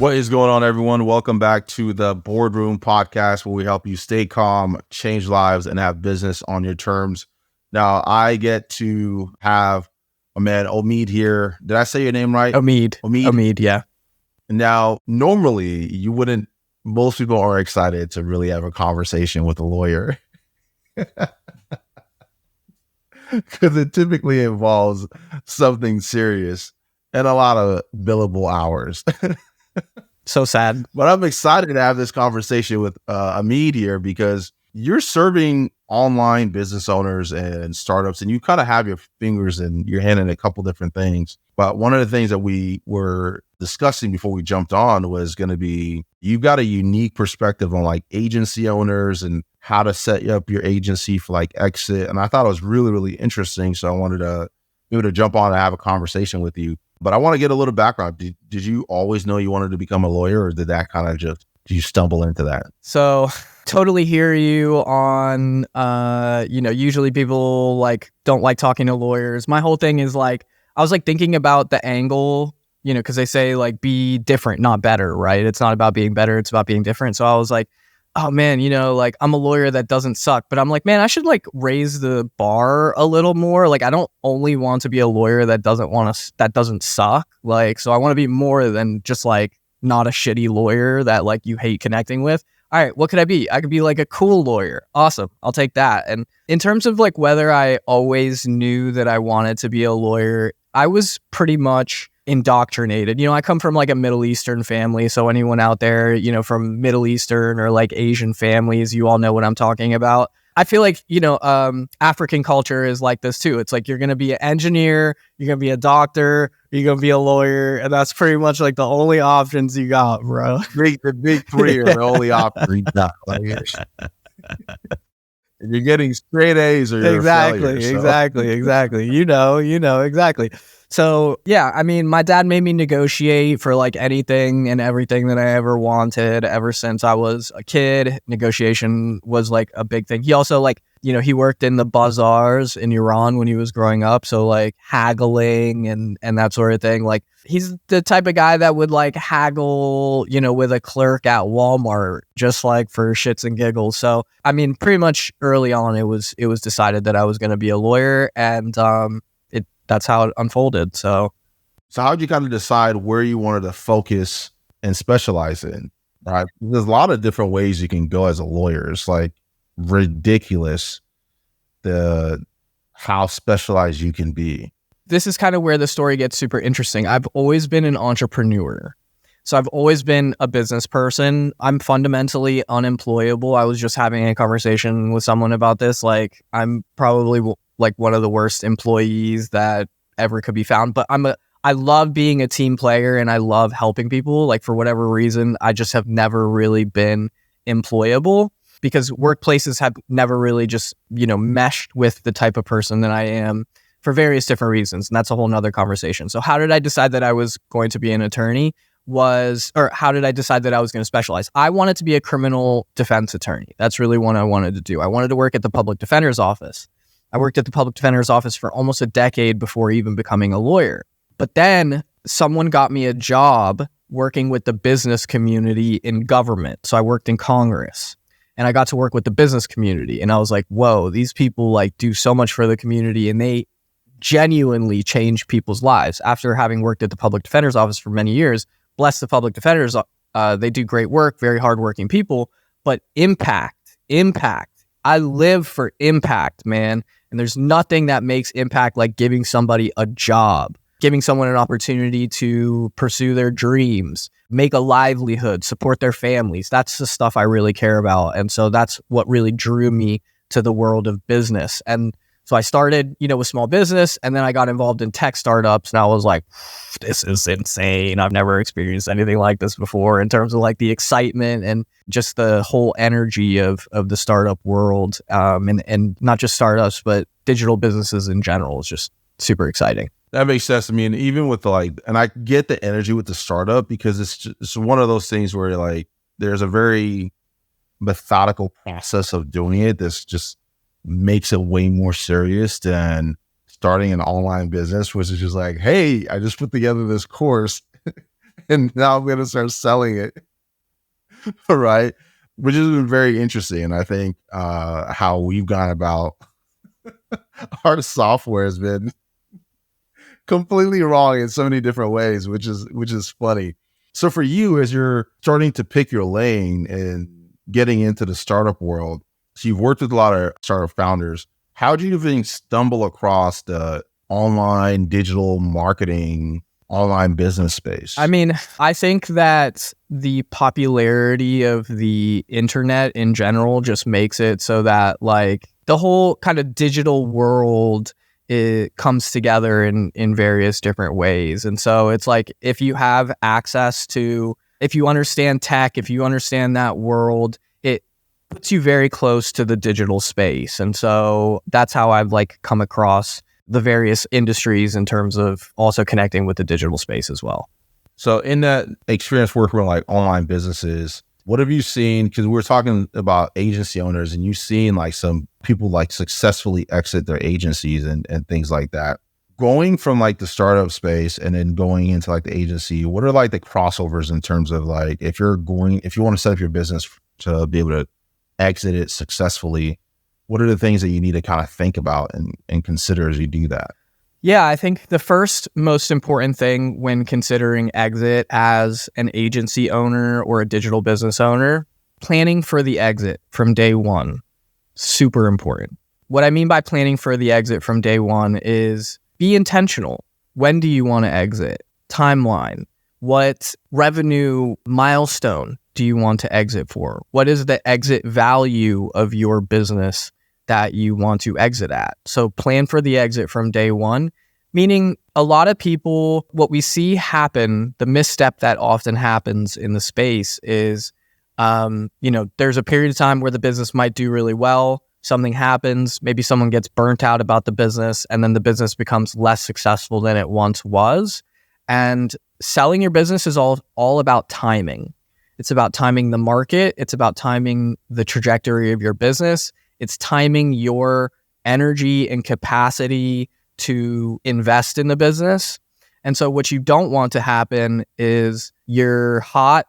What is going on, everyone? Welcome back to the Boardroom podcast, where we help you stay calm, change lives, and have business on your terms. Now, I get to have my man Omeed here. Did I say your name right? Omeed, yeah. Now, normally, you wouldn't, most people are excited to really have a conversation with a lawyer because it typically involves something serious and a lot of billable hours. So sad. But I'm excited to have this conversation with Omeed here because you're serving online business owners and startups, and you kind of have your fingers and your hand in a couple different things. But one of the things that we were discussing before we jumped on was going to be, you've got a unique perspective on like agency owners and how to set up your agency for like exit. And I thought it was really, really interesting. So I wanted to be able to jump on and have a conversation with you. But I want to get a little background. Did you always know you wanted to become a lawyer, or did that kind of did you stumble into that? So totally hear you on, usually people like don't like talking to lawyers. My whole thing is like, I was like thinking about the angle, because they say like be different, not better, right? It's not about being better. It's about being different. So I was like, oh man, like I'm a lawyer that doesn't suck, but I'm like, man, I should like raise the bar a little more. Like I don't only want to be a lawyer that doesn't suck. Like, so I want to be more than just like not a shitty lawyer that like you hate connecting with. All right, what could I be? I could be like a cool lawyer. Awesome. I'll take that. And in terms of like whether I always knew that I wanted to be a lawyer, I was pretty much indoctrinated. I come from like a Middle Eastern family. So anyone out there, from Middle Eastern or like Asian families, you all know what I'm talking about. I feel like, African culture is like this too. It's like, you're going to be an engineer, you're going to be a doctor, you're going to be a lawyer. And that's pretty much like the only options you got, bro. The big three are the only options. You're getting straight A's or you're exactly, a failure, so. Exactly. Exactly. So yeah, I mean, my dad made me negotiate for like anything and everything that I ever wanted ever since I was a kid. Negotiation was like a big thing. He also like, he worked in the bazaars in Iran when he was growing up. So like haggling and that sort of thing. Like he's the type of guy that would like haggle, with a clerk at Walmart, just like for shits and giggles. So, I mean, pretty much early on, it was decided that I was going to be a lawyer, and that's how it unfolded. So how'd you kind of decide where you wanted to focus and specialize in? Right? There's a lot of different ways you can go as a lawyer. It's like ridiculous how specialized you can be. This is kind of where the story gets super interesting. I've always been an entrepreneur. So I've always been a business person. I'm fundamentally unemployable. I was just having a conversation with someone about this. Like, I'm probably like one of the worst employees that ever could be found, but I love being a team player and I love helping people. Like, for whatever reason, I just have never really been employable because workplaces have never really just, meshed with the type of person that I am for various different reasons. And that's a whole nother conversation. So how did I decide that I was going to be an attorney? How did I decide that I was going to specialize? I wanted to be a criminal defense attorney. That's really what I wanted to do. I wanted to work at the public defender's office. I worked at the public defender's office for almost a decade before even becoming a lawyer. But then someone got me a job working with the business community in government. So I worked in Congress and I got to work with the business community. And I was like, whoa, these people like do so much for the community and they genuinely change people's lives. After having worked at the public defender's office for many years, bless the public defenders, they do great work, very hardworking people, but impact. I live for impact, man. And there's nothing that makes impact like giving somebody a job, giving someone an opportunity to pursue their dreams, make a livelihood, support their families. That's the stuff I really care about. And so that's what really drew me to the world of business. And so I started, with small business, and then I got involved in tech startups, and I was like, this is insane. I've never experienced anything like this before in terms of like the excitement and just the whole energy of the startup world, and not just startups, but digital businesses in general. Is just super exciting. That makes sense to me. And even with and I get the energy with the startup because it's one of those things where like there's a very methodical process of doing it that's just makes it way more serious than starting an online business, which is just like, hey, I just put together this course and now I'm going to start selling it. Right. Which has been very interesting. And I think how we've gone about our software has been completely wrong in so many different ways, which is funny. So for you, as you're starting to pick your lane and getting into the startup world, so you've worked with a lot of startup founders. How do you even stumble across the online digital marketing, online business space? I mean, I think that the popularity of the internet in general just makes it so that like the whole kind of digital world, it comes together in various different ways. And so it's like, if you have access to, if you understand tech, if you understand that world, it puts you very close to the digital space. And so that's how I've like come across the various industries in terms of also connecting with the digital space as well. So in that experience working with like online businesses, what have you seen? Because we're talking about agency owners, and you've seen like some people like successfully exit their agencies and things like that. Going from like the startup space and then going into like the agency, what are like the crossovers in terms of like, if you want to set up your business to be able to exit it successfully, what are the things that you need to kind of think about and consider as you do that? Yeah, I think the first most important thing when considering exit as an agency owner or a digital business owner, planning for the exit from day one, super important. What I mean by planning for the exit from day one is be intentional. When do you want to exit? Timeline. What revenue milestone do you want to exit for? What is the exit value of your business that you want to exit at? So plan for the exit from day one, meaning a lot of people, what we see happen, the misstep that often happens in the space is, there's a period of time where the business might do really well. Something happens, maybe someone gets burnt out about the business, and then the business becomes less successful than it once was. And selling your business is all about timing. It's about timing the market. It's about timing the trajectory of your business. It's timing your energy and capacity to invest in the business. And so what you don't want to happen is you're hot,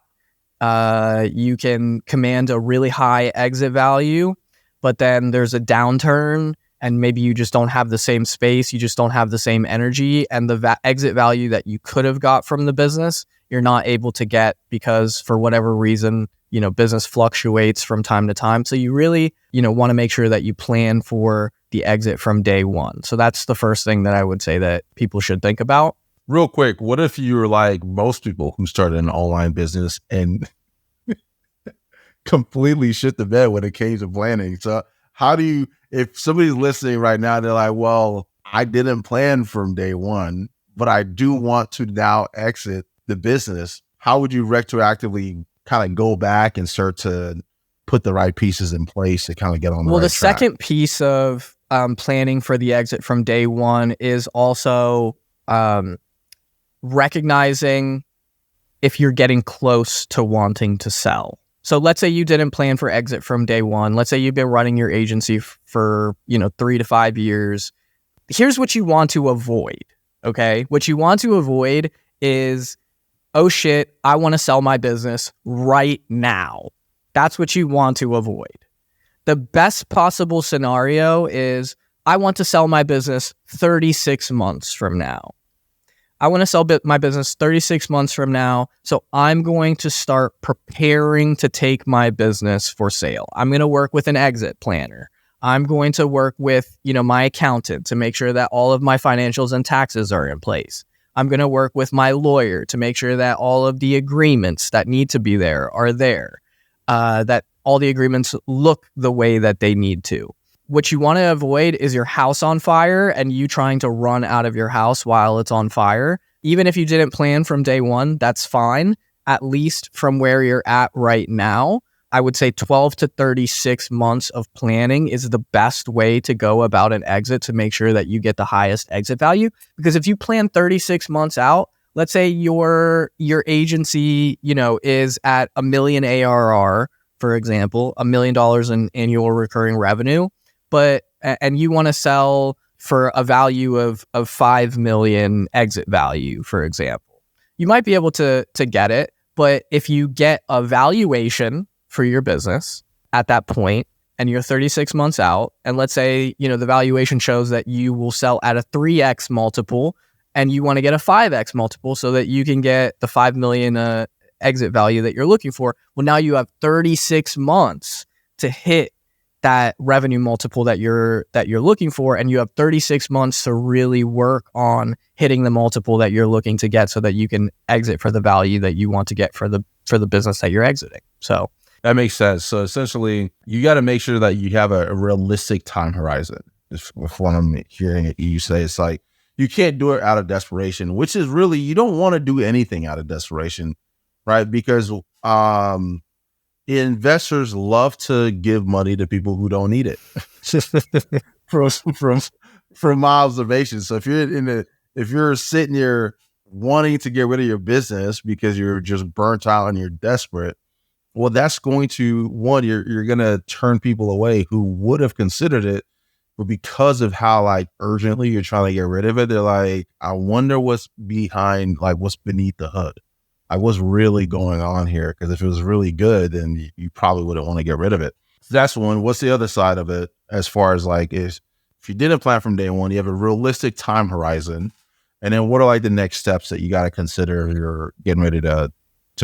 you can command a really high exit value, but then there's a downturn and maybe you just don't have the same space, you just don't have the same energy, and the exit value that you could have got from the business, you're not able to get because for whatever reason, business fluctuates from time to time. So you really, want to make sure that you plan for the exit from day one. So that's the first thing that I would say that people should think about. Real quick, what if you were like most people who started an online business and completely shit the bed when it came to planning? So how do you, if somebody's listening right now, they're like, well, I didn't plan from day one, but I do want to now exit the business. How would you retroactively kind of go back and start to put the right pieces in place to kind of get on the right track? Second piece of planning for the exit from day one is also recognizing if you're getting close to wanting to sell. So let's say you didn't plan for exit from day one. Let's say you've been running your agency for 3 to 5 years. Here's what you want to avoid, okay? What you want to avoid is, oh shit, I want to sell my business right now. That's what you want to avoid. The best possible scenario is, I want to sell my business 36 months from now. I want to sell my business 36 months from now. So I'm going to start preparing to take my business for sale. I'm going to work with an exit planner. I'm going to work with, my accountant to make sure that all of my financials and taxes are in place. I'm going to work with my lawyer to make sure that all of the agreements that need to be there are there, that all the agreements look the way that they need to. What you want to avoid is your house on fire and you trying to run out of your house while it's on fire. Even if you didn't plan from day one, that's fine. At least from where you're at right now, I would say 12 to 36 months of planning is the best way to go about an exit to make sure that you get the highest exit value. Because if you plan 36 months out, let's say your agency, is at $1 million ARR, for example, $1 million in annual recurring revenue, and you want to sell for a value of 5 million exit value, for example. you might be able to get it. But if you get a valuation for your business at that point, and you're 36 months out, and let's say, the valuation shows that you will sell at a 3x multiple, and you want to get a 5x multiple so that you can get the 5 million exit value that you're looking for. Well, now you have 36 months to hit that revenue multiple that you're looking for, and you have 36 months to really work on hitting the multiple that you're looking to get so that you can exit for the value that you want to get for the business that you're exiting. So that makes sense. So essentially, you got to make sure that you have a realistic time horizon. If what I'm hearing you say, it's like you can't do it out of desperation, which is really, you don't want to do anything out of desperation, right? Because investors love to give money to people who don't need it. from my observation. So if you're sitting here wanting to get rid of your business because you're just burnt out and you're desperate, well, that's going to, you're going to turn people away who would have considered it, but because of how like urgently you're trying to get rid of it, they're like, I wonder what's behind, like what's beneath the hood. Like what's really going on here? Because if it was really good, then you probably wouldn't want to get rid of it. So that's one. What's the other side of it? As far as like, if you didn't plan from day one, you have a realistic time horizon. And then what are like the next steps that you got to consider if you're getting ready to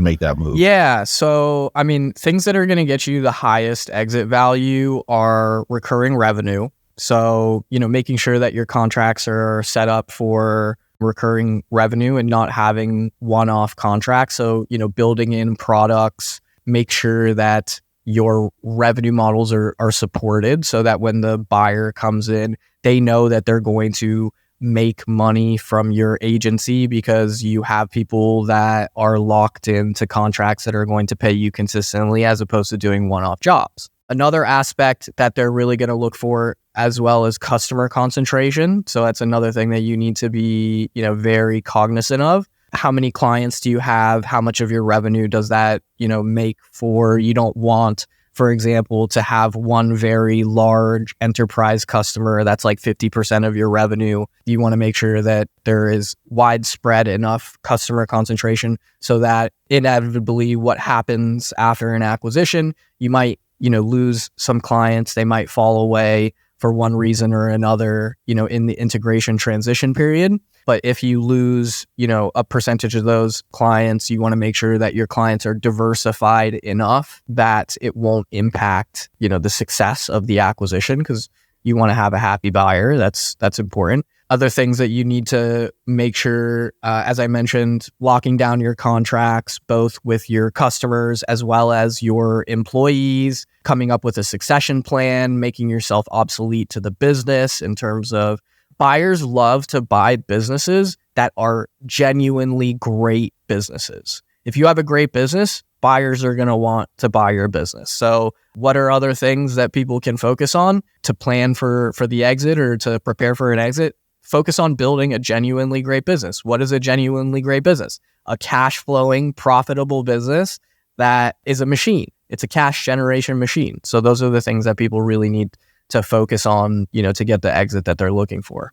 make that move? Yeah. So, I mean, things that are going to get you the highest exit value are recurring revenue. So, making sure that your contracts are set up for recurring revenue and not having one-off contracts. So, building in products, make sure that your revenue models are supported so that when the buyer comes in, they know that they're going to make money from your agency because you have people that are locked into contracts that are going to pay you consistently as opposed to doing one-off jobs. Another aspect that they're really going to look for as well as customer concentration. So that's another thing that you need to be, very cognizant of. How many clients do you have? How much of your revenue does that, make for? You don't want, for example, to have one very large enterprise customer that's like 50% of your revenue. You want to make sure that there is widespread enough customer concentration so that inevitably what happens after an acquisition, you might, lose some clients. They might fall away for one reason or another, in the integration transition period. But if you lose, a percentage of those clients, you want to make sure that your clients are diversified enough that it won't impact, the success of the acquisition, because you want to have a happy buyer. That's important. Other things that you need to make sure, as I mentioned, locking down your contracts, both with your customers as well as your employees, coming up with a succession plan, making yourself obsolete to the business in terms of buyers love to buy businesses that are genuinely great businesses. If you have a great business, buyers are going to want to buy your business. So what are other things that people can focus on to plan for the exit or to prepare for an exit? Focus on building a genuinely great business. What is a genuinely great business? A cash flowing, profitable business that is a machine. It's a cash generation machine. So those are the things that people really need to focus on, to get the exit that they're looking for.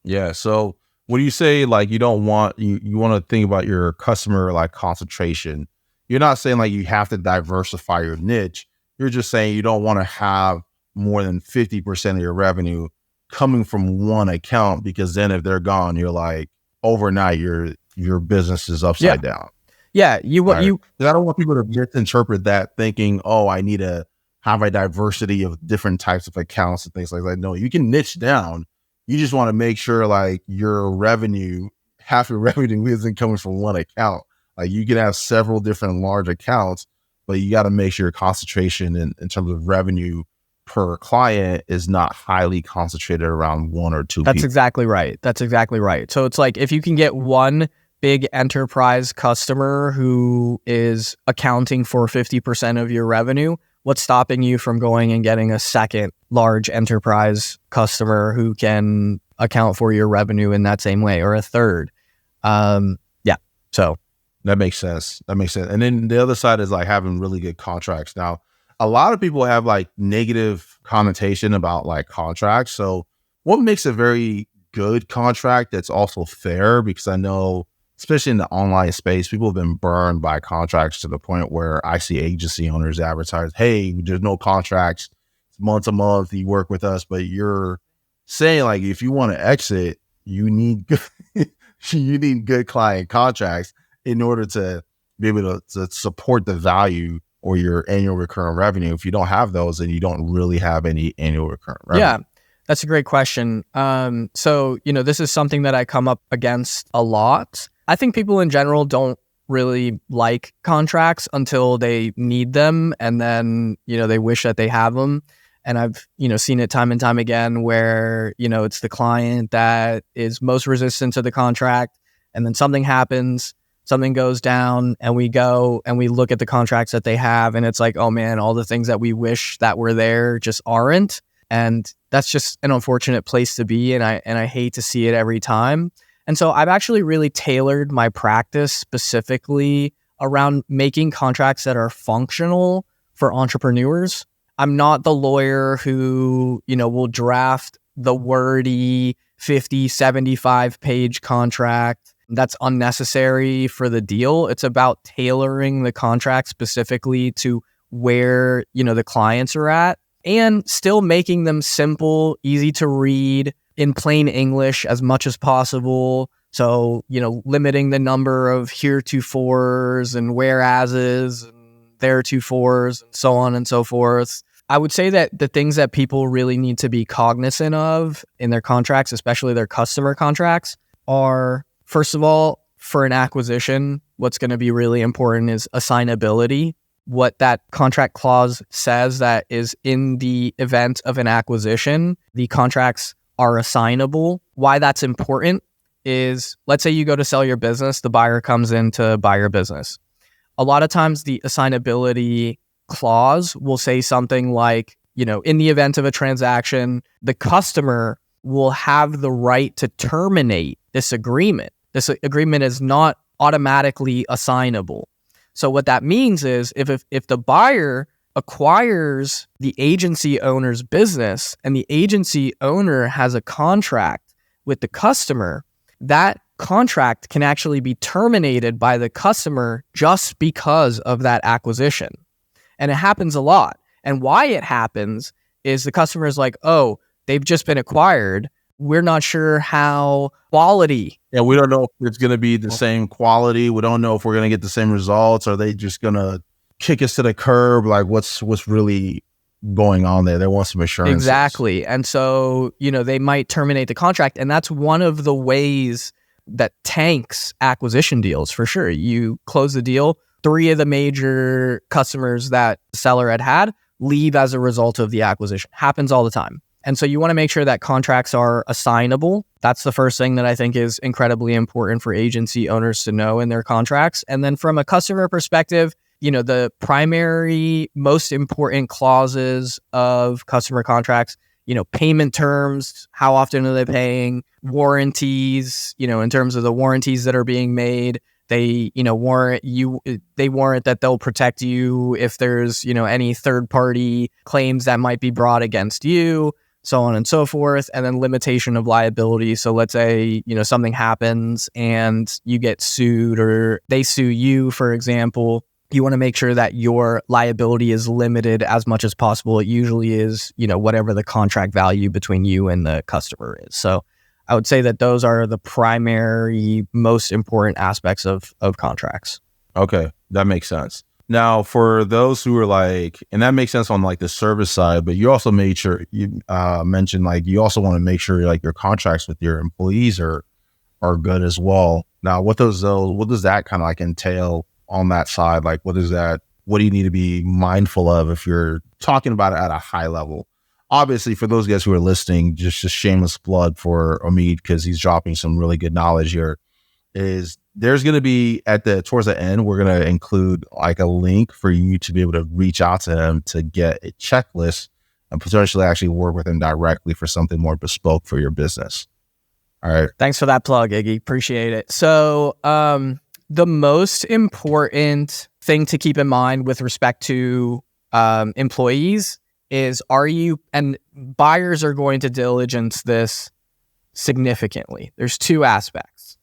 Yeah. So when you say like you don't want, you want to think about your customer like concentration, you're not saying like you have to diversify your niche. You're just saying you don't want to have more than 50% of your revenue coming from one account, because then if they're gone, you're like overnight your business is upside down. Yeah. I don't want people to misinterpret that thinking, oh, I need to have a diversity of different types of accounts and things like that. No, you can niche down. You just want to make sure like your revenue, half your revenue isn't coming from one account. Like you can have several different large accounts, but you got to make sure your concentration in terms of revenue per client is not highly concentrated around one or two That's people. exactly right. That's exactly right. So it's like if you can get one big enterprise customer who is accounting for 50% of your revenue, what's stopping you from going and getting a second large enterprise customer who can account for your revenue in that same way, or a third? So that makes sense. And then the other side is like having really good contracts. Now, a lot of people have like negative connotation about like contracts. So what makes a very good contract that's also fair? Because I know especially in the online space, people have been burned by contracts to the point where I see agency owners advertise, hey, there's no contracts. It's month to month. You work with us, but you're saying like, if you want to exit, you need you need good client contracts in order to be able to support the value or your annual recurring revenue. If you don't have those, then you don't really have any annual recurring revenue. Yeah, that's a great question. So, this is something that I come up against a lot. I think people in general don't really like contracts until they need them, and then, they wish that they have them. And I've, seen it time and time again where, it's the client that is most resistant to the contract, and then something happens, something goes down, and we go and we look at the contracts that they have, and it's like, oh man, all the things that we wish that were there just aren't. And that's just an unfortunate place to be. And I hate to see it every time. And so I've actually really tailored my practice specifically around making contracts that are functional for entrepreneurs. I'm not the lawyer who, will draft the wordy 50, 75 page contract that's unnecessary for the deal. It's about tailoring the contract specifically to where, the clients are at, and still making them simple, easy to read, in plain English as much as possible. So, limiting the number of heretofores and whereases and theretofores and so on and so forth. I would say that the things that people really need to be cognizant of in their contracts, especially their customer contracts, are, first of all, for an acquisition, what's going to be really important is assignability. What that contract clause says that is in the event of an acquisition, the contracts are assignable. Why that's important is, let's say you go to sell your business, the buyer comes in to buy your business. A lot of times the assignability clause will say something like, in the event of a transaction, the customer will have the right to terminate this agreement. This agreement is not automatically assignable. So what that means is if the buyer acquires the agency owner's business and the agency owner has a contract with the customer, that contract can actually be terminated by the customer just because of that acquisition. And it happens a lot. And why it happens is the customer is like, oh, they've just been acquired. We're not sure how quality. Yeah, we don't know if it's going to be the same quality. We don't know if we're going to get the same results. Are they just going to kick us to the curb? Like, what's really going on there? They want some assurance. Exactly. And so, they might terminate the contract. And that's one of the ways that tanks acquisition deals, for sure. You close the deal, 3 of the major customers that the seller had leave as a result of the acquisition. Happens all the time. And so you want to make sure that contracts are assignable. That's the first thing that I think is incredibly important for agency owners to know in their contracts. And then from a customer perspective, the primary, most important clauses of customer contracts, payment terms, how often are they paying, warranties, in terms of the warranties that are being made. They, warrant you. They warrant that they'll protect you if there's, any third party claims that might be brought against you, so on and so forth. And then limitation of liability. So let's say, something happens and you get sued or they sue you, for example. You want to make sure that your liability is limited as much as possible. It usually is, whatever the contract value between you and the customer is. So I would say that those are the primary, most important aspects of contracts. Okay, that makes sense. Now, for those who are like, and that makes sense on like the service side, but you also made sure you mentioned like you also want to make sure like your contracts with your employees are good as well. Now, what does that kind of like entail on that side? Like, what do you need to be mindful of if you're talking about it at a high level? Obviously, for those guys who are listening, just a shameless plug for Omeed, because he's dropping some really good knowledge here, is there's going to be towards the end, we're going to include like a link for you to be able to reach out to him to get a checklist and potentially actually work with him directly for something more bespoke for your business. All right. Thanks for that plug, Iggy. Appreciate it. So the most important thing to keep in mind with respect to employees is and buyers are going to diligence this significantly. There's 2 aspects.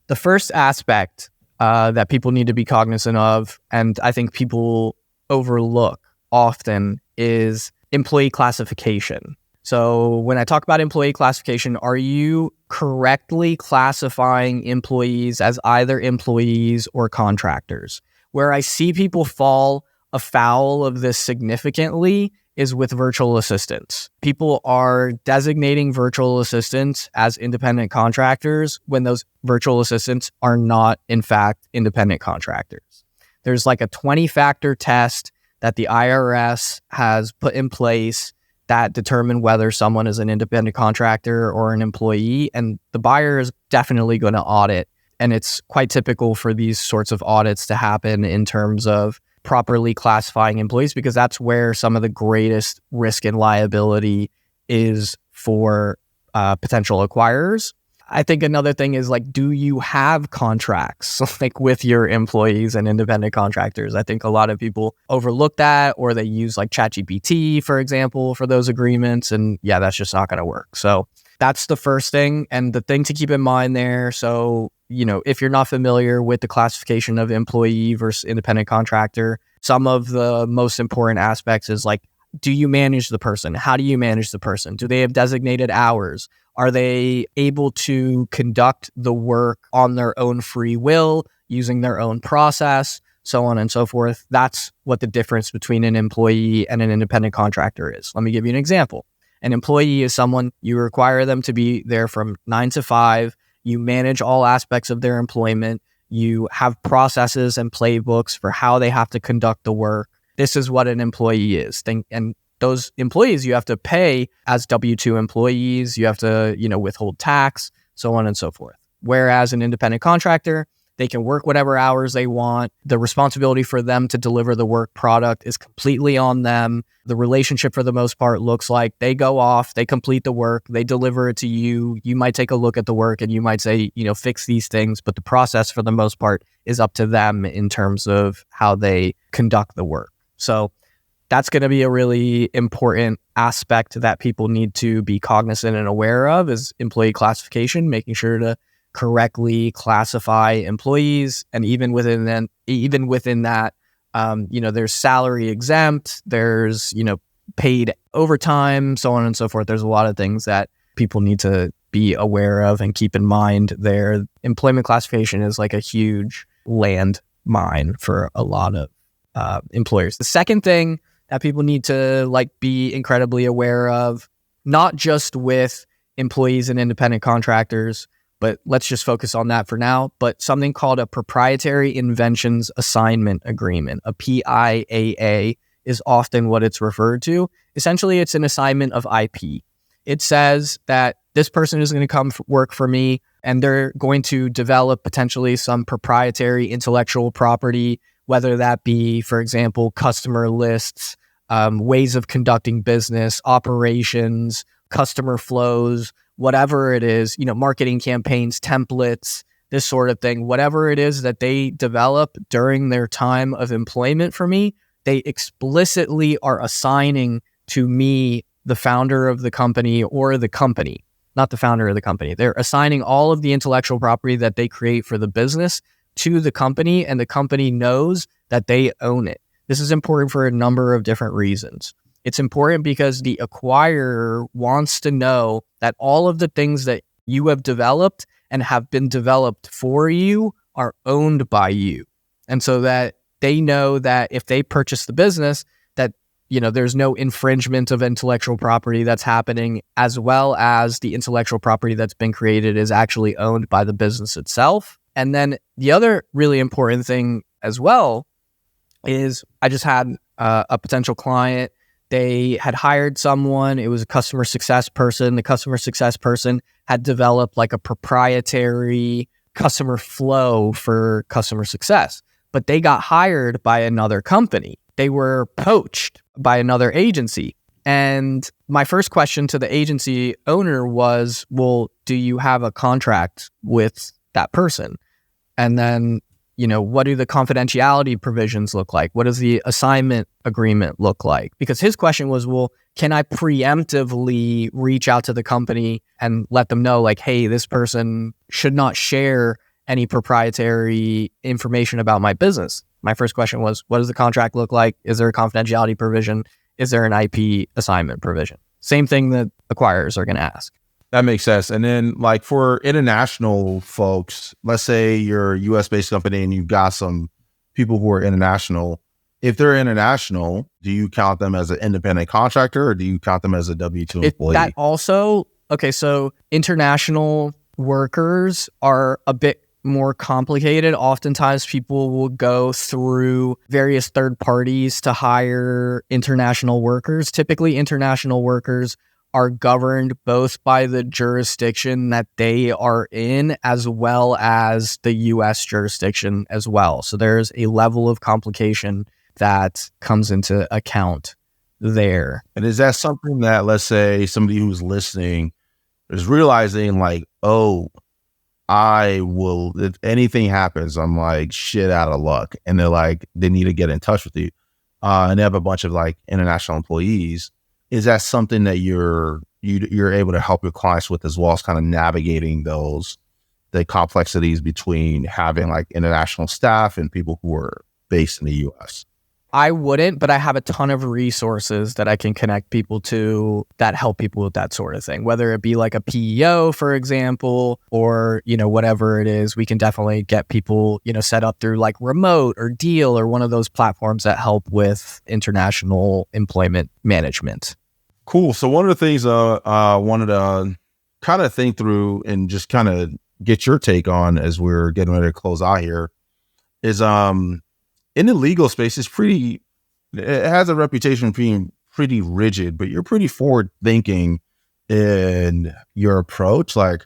The The first aspect that people need to be cognizant of, and I think people overlook often, is employee classification. So when I talk about employee classification, are you correctly classifying employees as either employees or contractors? Where I see people fall afoul of this significantly is with virtual assistants. People are designating virtual assistants as independent contractors when those virtual assistants are not, in fact, independent contractors. There's like a 20-factor test that the IRS has put in place that determine whether someone is an independent contractor or an employee, and the buyer is definitely going to audit. And it's quite typical for these sorts of audits to happen in terms of properly classifying employees, because that's where some of the greatest risk and liability is for potential acquirers. I think another thing is like, do you have contracts like with your employees and independent contractors? I think a lot of people overlook that, or they use like ChatGPT, for example, for those agreements. And yeah, that's just not going to work. So that's the first thing. And the thing to keep in mind there. So, if you're not familiar with the classification of employee versus independent contractor, some of the most important aspects is like, do you manage the person? How do you manage the person? Do they have designated hours? Are they able to conduct the work on their own free will, using their own process, so on and so forth? That's what the difference between an employee and an independent contractor is. Let me give you an example. An employee is someone you require them to be there from 9 to 5. You manage all aspects of their employment. You have processes and playbooks for how they have to conduct the work. This is what an employee is. And those employees you have to pay as W-2 employees. You have to, withhold tax, so on and so forth. Whereas an independent contractor, they can work whatever hours they want. The responsibility for them to deliver the work product is completely on them. The relationship, for the most part, looks like they go off, they complete the work, they deliver it to you. You might take a look at the work and you might say, fix these things. But the process, for the most part, is up to them in terms of how they conduct the work. So that's going to be a really important aspect that people need to be cognizant and aware of, is employee classification, making sure to correctly classify employees. And even within that, there's salary exempt, there's, paid overtime, so on and so forth. There's a lot of things that people need to be aware of and keep in mind there. Employment classification is like a huge landmine for a lot of employers. The second thing that people need to be incredibly aware of, not just with employees and independent contractors, but let's just focus on that for now, but something called a Proprietary Inventions Assignment Agreement, a PIAA is often what it's referred to. Essentially, it's an assignment of IP. It says that this person is going to come work for me, and they're going to develop potentially some proprietary intellectual property, whether that be, for example, customer lists, ways of conducting business, operations, customer flows, whatever it is, marketing campaigns, templates, this sort of thing, whatever it is that they develop during their time of employment for me, they explicitly are assigning to me, the founder of the company, or the company, not the founder of the company. They're assigning all of the intellectual property that they create for the business to the company, and the company knows that they own it. This is important for a number of different reasons. It's important because the acquirer wants to know that all of the things that you have developed and have been developed for you are owned by you. And so that they know that if they purchase the business, that, there's no infringement of intellectual property that's happening, as well as the intellectual property that's been created is actually owned by the business itself. And then the other really important thing as well is I just had a potential client. They had hired someone. It was a customer success person. The customer success person had developed like a proprietary customer flow for customer success, but they got hired by another company. They were poached by another agency. And my first question to the agency owner was, well, do you have a contract with that person? And then, what do the confidentiality provisions look like? What does the assignment agreement look like? Because his question was, well, can I preemptively reach out to the company and let them know, like, hey, this person should not share any proprietary information about my business. My first question was, what does the contract look like? Is there a confidentiality provision? Is there an IP assignment provision? Same thing that acquirers are going to ask. That makes sense. And then like for international folks, let's say you're a US based company and you've got some people who are international. If they're international, do you count them as an independent contractor or do you count them as a W-2 employee? That also, okay, so international workers are a bit more complicated. Oftentimes people will go through various third parties to hire international workers. Typically, international workers are governed both by the jurisdiction that they are in as well as the US jurisdiction as well. So there's a level of complication that comes into account there. And is that something that, let's say, somebody who's listening is realizing like, oh, if anything happens, I'm like shit out of luck. And they're like, they need to get in touch with you. And they have a bunch of like international employees. Is that something that you're able to help your clients with as well as kind of navigating the complexities between having like international staff and people who are based in the US? I wouldn't, but I have a ton of resources that I can connect people to that help people with that sort of thing, whether it be like a PEO, for example, or, whatever it is. We can definitely get people, set up through like Remote or Deal or one of those platforms that help with international employment management. Cool. So one of the things I wanted to kind of think through and just kind of get your take on as we're getting ready to close out here is in the legal space, it has a reputation of being pretty rigid, but you're pretty forward thinking in your approach. Like,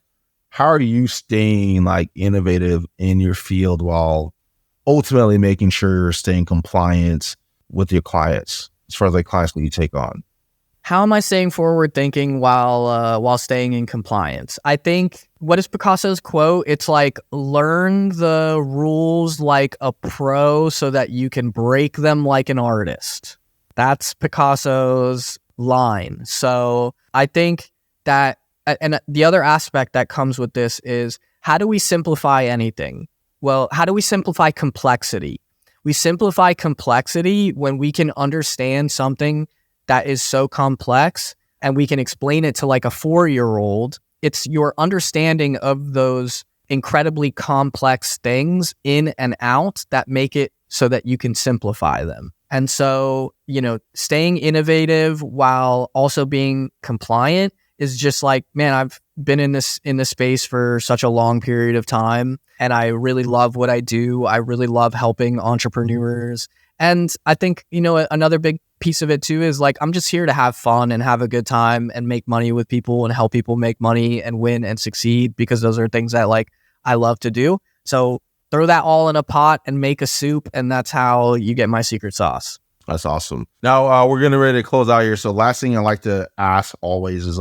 how are you staying like innovative in your field while ultimately making sure you're staying compliant with your clients as far as like clients that you take on? How am I staying forward thinking while staying in compliance? I think, what is Picasso's quote? It's like, learn the rules like a pro so that you can break them like an artist. That's Picasso's line. So I think that, and the other aspect that comes with this is, how do we simplify anything? Well, how do we simplify complexity? We simplify complexity when we can understand something that is so complex and we can explain it to like a 4-year-old. It's your understanding of those incredibly complex things in and out that make it so that you can simplify them. And so, staying innovative while also being compliant is just like, man, I've been in this space for such a long period of time and I really love what I do. I really love helping entrepreneurs. And I think, another big piece of it too is like, I'm just here to have fun and have a good time and make money with people and help people make money and win and succeed, because those are things that like I love to do. So throw that all in a pot and make a soup, and that's how you get my secret sauce. That's awesome. Now we're getting ready to close out here. So last thing I like to ask always is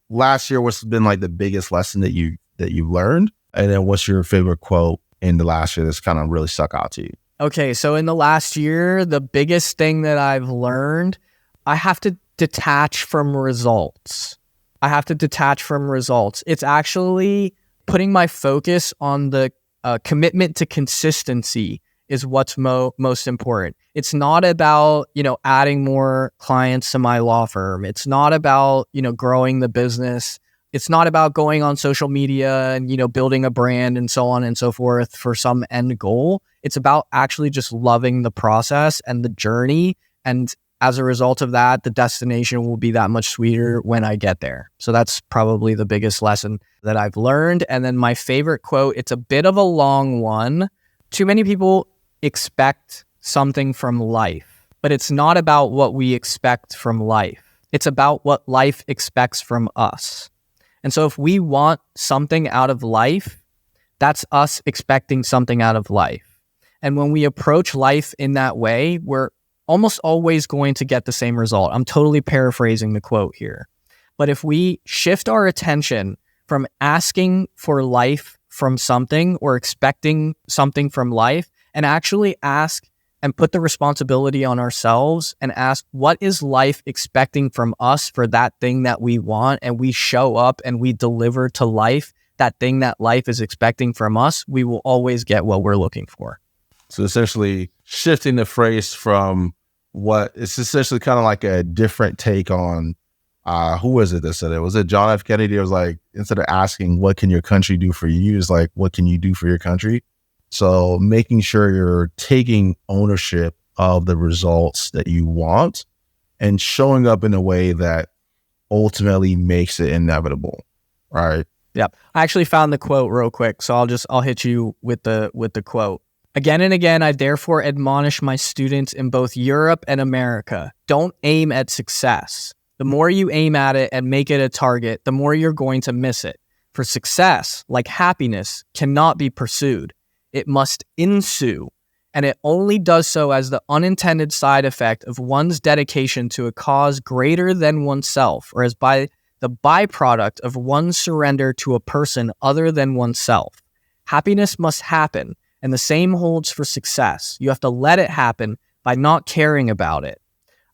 last year, what's been like the biggest lesson that you learned? And then what's your favorite quote in the last year that's kind of really stuck out to you? Okay, so in the last year, the biggest thing that I've learned, I have to detach from results. It's actually putting my focus on the commitment to consistency is what's most important. It's not about, adding more clients to my law firm. It's not about, growing the business. It's not about going on social media and, building a brand and so on and so forth for some end goal. It's about actually just loving the process and the journey. And as a result of that, the destination will be that much sweeter when I get there. So that's probably the biggest lesson that I've learned. And then my favorite quote, it's a bit of a long one. Too many people expect something from life, but it's not about what we expect from life. It's about what life expects from us. And so if we want something out of life, that's us expecting something out of life. And when we approach life in that way, we're almost always going to get the same result. I'm totally paraphrasing the quote here. But if we shift our attention from asking for life from something or expecting something from life, and actually ask and put the responsibility on ourselves and ask, what is life expecting from us for that thing that we want? And we show up and we deliver to life that thing that life is expecting from us, we will always get what we're looking for. So essentially shifting the phrase from what it's essentially kind of like a different take on who was it that said it? Was it John F. Kennedy? It was like, instead of asking what can your country do for you, it's like, what can you do for your country? So making sure you're taking ownership of the results that you want and showing up in a way that ultimately makes it inevitable. Right. Yep. I actually found the quote real quick. So I'll hit you with the quote. Again and again, I therefore admonish my students in both Europe and America. Don't aim at success. The more you aim at it and make it a target, the more you're going to miss it. For success, like happiness, cannot be pursued. It must ensue. And it only does so as the unintended side effect of one's dedication to a cause greater than oneself, or as by the byproduct of one's surrender to a person other than oneself. Happiness must happen, and the same holds for success. You have to let it happen by not caring about it.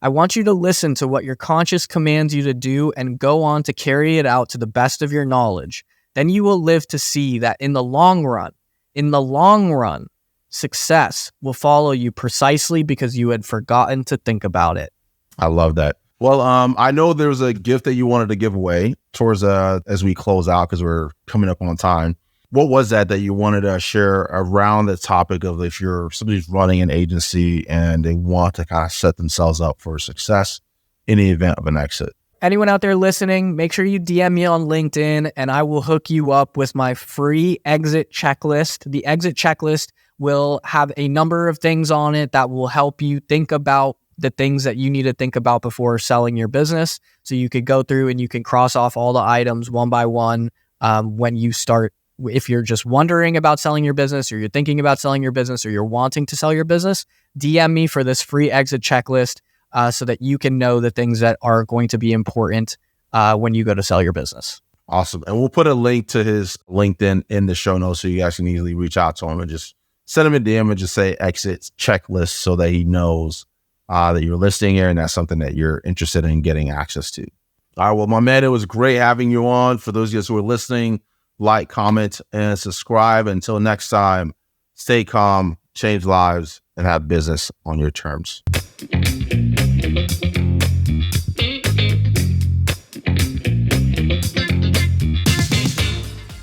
I want you to listen to what your conscience commands you to do and go on to carry it out to the best of your knowledge. Then you will live to see that in the long run, success will follow you precisely because you had forgotten to think about it. I love that. Well, I know there was a gift that you wanted to give away towards as we close out because we're coming up on time. What was that you wanted to share around the topic of if you're somebody's running an agency and they want to kind of set themselves up for success in the event of an exit? Anyone out there listening, make sure you DM me on LinkedIn and I will hook you up with my free exit checklist. The exit checklist will have a number of things on it that will help you think about the things that you need to think about before selling your business. So you could go through and you can cross off all the items one by one when you start. If you're just wondering about selling your business, or you're thinking about selling your business, or you're wanting to sell your business, DM me for this free exit checklist so that you can know the things that are going to be important when you go to sell your business. Awesome. And we'll put a link to his LinkedIn in the show notes so you guys can easily reach out to him and just send him a DM and just say exit checklist so that he knows that you're listening here and that's something that you're interested in getting access to. All right. Well, my man, it was great having you on. For those of you who are listening, like, comment, and subscribe. Until next time, stay calm, change lives, and have business on your terms.